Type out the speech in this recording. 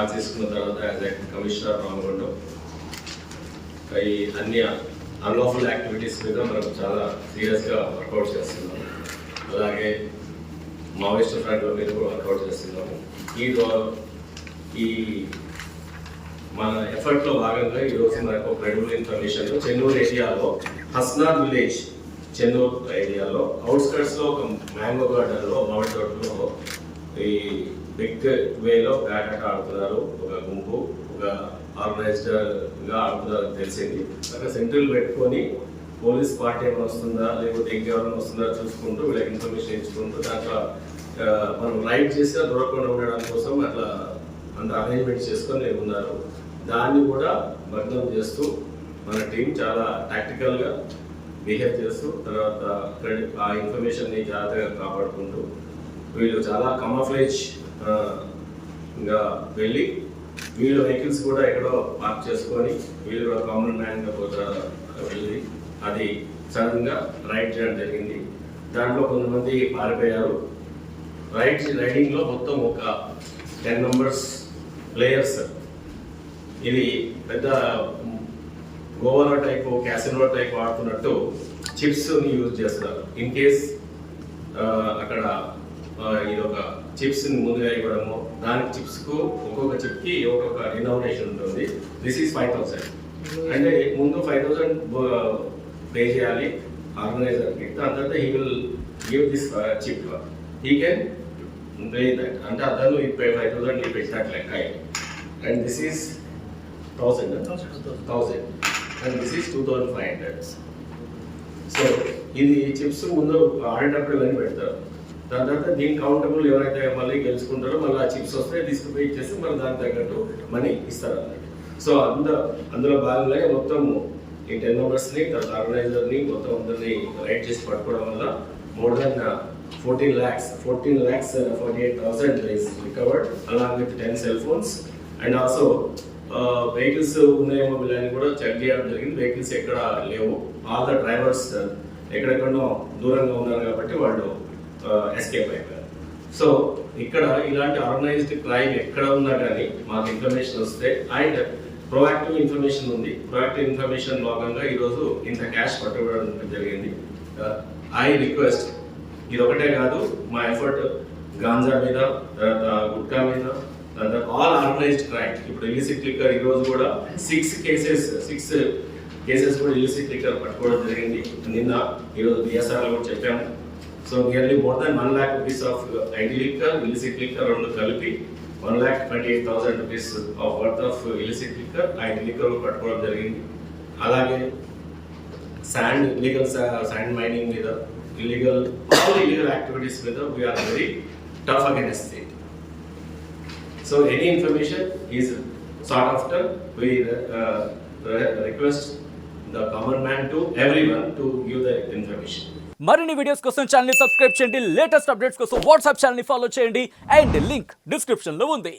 Charge తీసుకున్న తర్వాత as a commissioner Ramagundam ఈ అన్ని అన్లాఫుల్ యాక్టివిటీస్ మీద మనం చాలా సీరియస్గా వర్కౌట్ చేస్తున్నాము. అలాగే మావోయిస్ట్ ఫ్రంట్ల మీద కూడా వర్కౌట్ చేస్తున్నాము. ఈ మన ఎఫర్ట్లో భాగంగా ఈరోజు మనకు ఒక క్రెడిబుల్ ఇన్ఫర్మేషన్ చెన్నూరు ఏరియాలో హస్నార్ విలేజ్ చెన్నూరు ఏరియాలో అవుట్స్కట్స్లో ఒక మ్యాంగో గార్డెన్లో మామిడి తోటలో ఈ బిగ్ వేలో బ్యాట్ ఆట ఆడుతున్నారు. ఒక గుంపు ఒక ఆర్గనైజ్డ్గా ఆడుతున్నారు తెలిసింది. అక్కడ సెంట్రల్ పెట్టుకొని పోలీస్ పార్టీ ఏమైనా వస్తుందా లేకపోతే ఇంకెవరైనా వస్తుందా చూసుకుంటూ వీళ్ళకి ఇన్ఫర్మేషన్ ఇచ్చుకుంటూ దాంట్లో మనం రైడ్ చేసినా దొరకకుండా ఉండడం కోసం అట్లా అంత అరేంజ్మెంట్ చేసుకొని ఉన్నారు. దాన్ని కూడా భగ్నం చేస్తూ మన టీం చాలా టాక్టికల్గా బిహేవ్ చేస్తూ తర్వాత ఆ ఇన్ఫర్మేషన్ని జాగ్రత్తగా కాపాడుకుంటూ వీళ్ళు చాలా కమఫ్లేజ్గా వెళ్ళి వీళ్ళ వెహికల్స్ కూడా ఎక్కడో పార్క్ చేసుకొని వీళ్ళు కూడా కామన్ మ్యాన్గా కూడా వెళ్ళి అది సడన్గా రైడ్ చేయడం జరిగింది. దాంట్లో కొంతమంది పారిపోయారు. రైడింగ్లో మొత్తం ఒక 10 మెంబర్స్ ప్లేయర్స్. ఇది పెద్ద గోవాలో టైపు క్యాసినో టైప్ ఆడుతున్నట్టు చిప్స్ని యూజ్ చేస్తున్నారు. ఇన్ కేస్ అక్కడ ఇది ఒక చిప్స్ని ముందుగా ఇవ్వడము, దానికి చిప్స్కు ఒక్కొక్క చిప్కి ఒక్కొక్క డినామినేషన్ ఉంటుంది. దిస్ ఈజ్ 5,000 అంటే ముందు 5,000 పే చేయాలి ఆర్గనైజర్కి. దాని తర్వాత he will give this chip. He can pay that అంటే అతను ఈ 5,000 ఈ పెట్టినట్టు లెక్క. And this is 1,000 and this is 2,500. So ఇది చిప్స్ ముందు ఆడేటప్పుడు ఇవన్నీ పెడతారు. దాని తర్వాత దీనికి కౌంటబుల్ ఎవరైతే మళ్ళీ గెలుచుకుంటారో మళ్ళీ ఆ చిప్స్ వస్తే తీసుకుపోయి ఇచ్చేసి మళ్ళీ దానికి తగ్గట్టు మనీ ఇస్తారు అన్నట్టు. సో అందులో భాగంగా మొత్తం ఈ 10 మెంబర్స్ని తర్వాత ఆర్గనైజర్ని మొత్తం అందరినీ రైడ్ చేసి పట్టుకోవడం వల్ల more than 14,48,000 is recovered along with 10 cell phones and also vehicles ఉన్నాయేమో వీళ్ళని కూడా చెక్ చేయడం జరిగింది. వెహికల్స్ ఎక్కడ లేవు. ఆల్ ద డ్రైవర్స్ ఎక్కడెక్కడో దూరంగా ఉన్నారు కాబట్టి వాళ్ళు ఎస్కేప్ అయిపోయారు. సో ఇక్కడ ఇలాంటి ఆర్గనైజ్డ్ క్రైమ్ ఎక్కడ ఉన్నా కానీ మాకు ఇన్ఫర్మేషన్ వస్తే అండ్ ప్రొయాక్టివ్ ఇన్ఫర్మేషన్ ఉంది. ప్రొయాక్టివ్ ఇన్ఫర్మేషన్ భాగంగా ఈరోజు ఇంత క్యాష్ పట్టుకోవడం జరిగింది. ఐ రిక్వెస్ట్ ఇది ఒకటే కాదు, మా ఎఫర్ట్ గాంజా మీద తర్వాత గుట్కా మీద తర్వాత ఆల్ ఆర్గనైజ్డ్ క్రైమ్. ఇప్పుడు ఇలిసిట్ లిక్కర్ ఈరోజు కూడా 6 కేసెస్ కూడా ఇలిసిట్ లిక్కర్ పట్టుకోవడం జరిగింది. నిన్న ఈరోజు బిఎస్ఆర్లో కూడా చెప్పాము. So nearly more than 1 lakh rupees of IT liquor illicit liquor రెండు కలిపి 1,28,000 rupees of worth of illicit liquor IT liquor పట్టుకోవడం జరిగింది. అలాగే ఇల్లీగల్ శాండ్ మైనింగ్ మీద all illegal activities whether we are very tough against it. So any information is sought after. We request the common man to everyone to give the information. మరిన్ని videos కోసం channel ని subscribe చేయండి. Latest updates కోసం WhatsApp channel ని follow చేయండి and link description లో ఉంది.